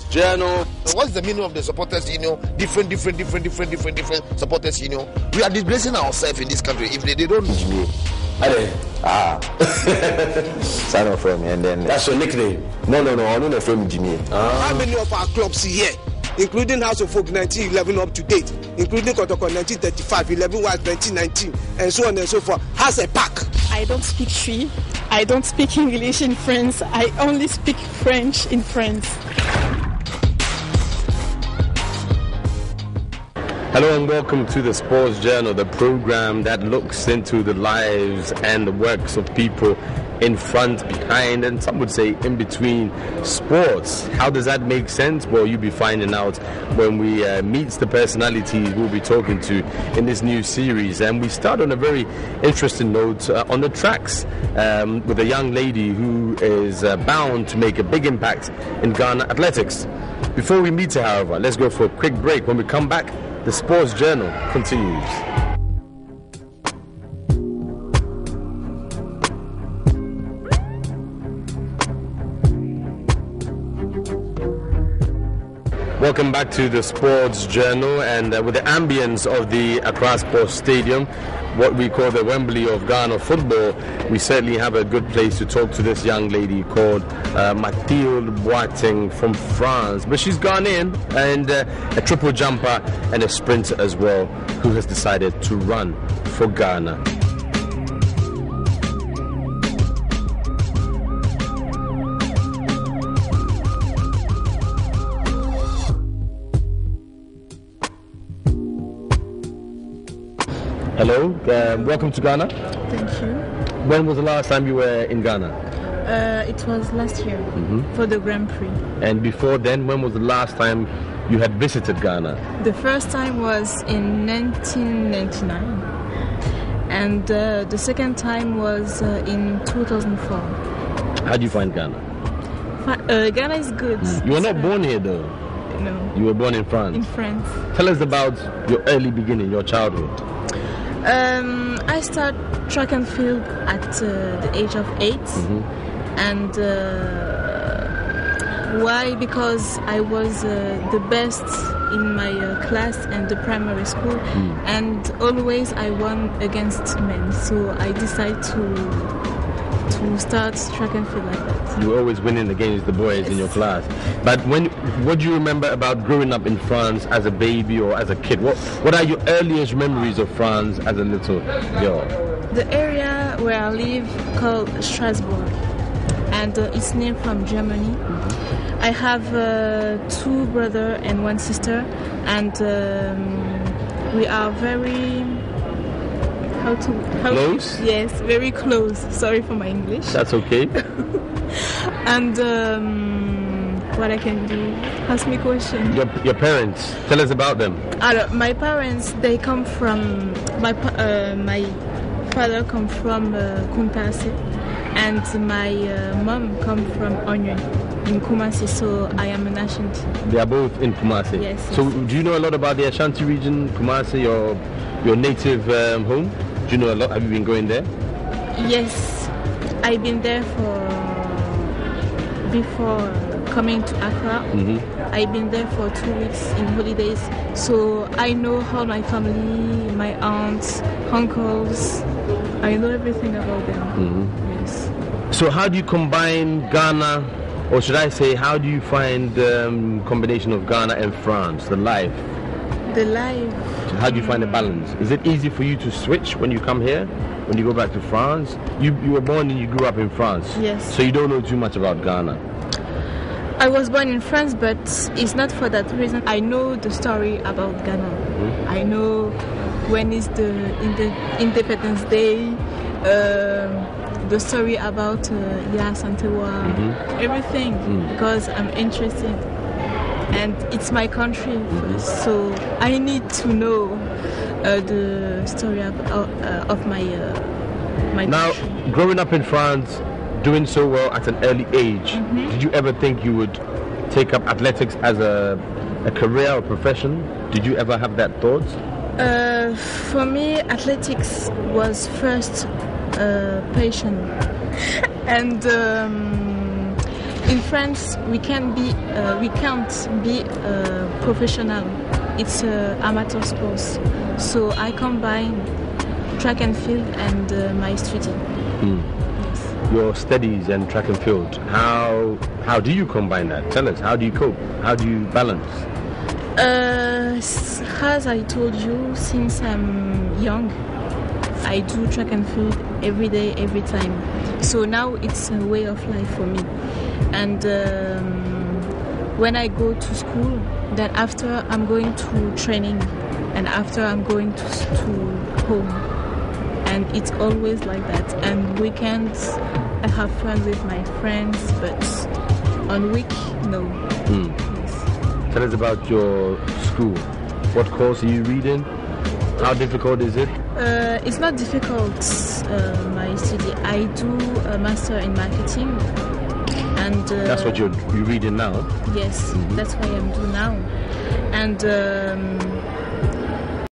Journal. What's the meaning of the supporters union? Different supporters union. We are displacing ourselves in this country if they don't. Sign off from me and then. That's your nickname? No, I'm not from Jimmy. How many of our clubs here, including House of Folk 1911 up to date, including Kotoko 1935, 11 was 1919, and so on and so forth, has a pack? I don't speak Twi. I don't speak English in France. I only speak French in France. Hello and welcome to the Sports Journal, the program that looks into the lives and the works of people in front, behind, and some would say in between sports. How does that make sense? Well, you'll be finding out when we meet the personalities we'll be talking to in this new series. And we start on a very interesting note on the tracks with a young lady who is bound to make a big impact in Ghana athletics. Before we meet her, however, let's go for a quick break. When we come back, the Sports Journal continues. Welcome back to the Sports Journal, and with the ambience of the Accra Sports Stadium, what we call the Wembley of Ghana football, we certainly have a good place to talk to this young lady called Mathilde Boateng from France. But she's Ghanaian and a triple jumper and a sprinter as well, who has decided to run for Ghana. Hello, welcome to Ghana. Thank you. When was the last time you were in Ghana? It was last year for the Grand Prix. And before then, when was the last time you had visited Ghana? The first time was in 1999. And the second time was in 2004. How do you find Ghana? Ghana is good. You were not born here though? No. You were born in France? In France. Tell us about your early beginning, your childhood. I started track and field at the age of 8. And why? Because I was the best in my class and the primary school, and always I won against men. So I decided to start track and field like that. You were always winning against the boys in your class. But what do you remember about growing up in France as a baby or as a kid? What are your earliest memories of France as a little girl? The area where I live called Strasbourg, and it's named from Germany. I have 2 brothers and 1 sister, and we are very close? Yes, very close. Sorry for my English. That's okay. And what I can do? Ask me a question. Your parents, tell us about them. My parents, they come from my father come from Kuntase, and my mom come from Onye in Kumasi. So I am an Ashanti. They are both in Kumasi. Yes. So do you know a lot about the Ashanti region, Kumasi, your native home? Do you know a lot? Have you been going there? Yes, I've been there before coming to Accra. I've been there for 2 weeks in holidays, so I know how my family, my aunts, uncles, I know everything about them. Yes. So how do you combine Ghana, or should I say, how do you find the combination of Ghana and France, the life? The life. How do you find the balance? Is it easy for you to switch when you come here, when you go back to France? You were born and you grew up in France. Yes. So you don't know too much about Ghana. I was born in France, but it's not for that reason. I know the story about Ghana. I know when is the Independence Day, the story about Santewa, everything, because I'm interested. And it's my country first, so I need to know the story of my now, country. Growing up in France, doing so well at an early age, did you ever think you would take up athletics as a career or profession? Did you ever have that thought? For me, athletics was first passion, and in France we can't be professional. It's amateur sports. So I combine track and field and my study. Yes. Your studies and track and field. How do you combine that? Tell us. How do you cope? How do you balance? As I told you, since I'm young, I do track and field every day, every time. So now it's a way of life for me. And when I go to school, then after I'm going to training, and after I'm going to home. And it's always like that. And weekends, I have fun with my friends, but on week, no. Yes. Tell us about your school. What course are you reading? How difficult is it? It's not difficult, my study. I do a master in marketing. And that's what you're reading now? Yes, that's what I'm doing now. And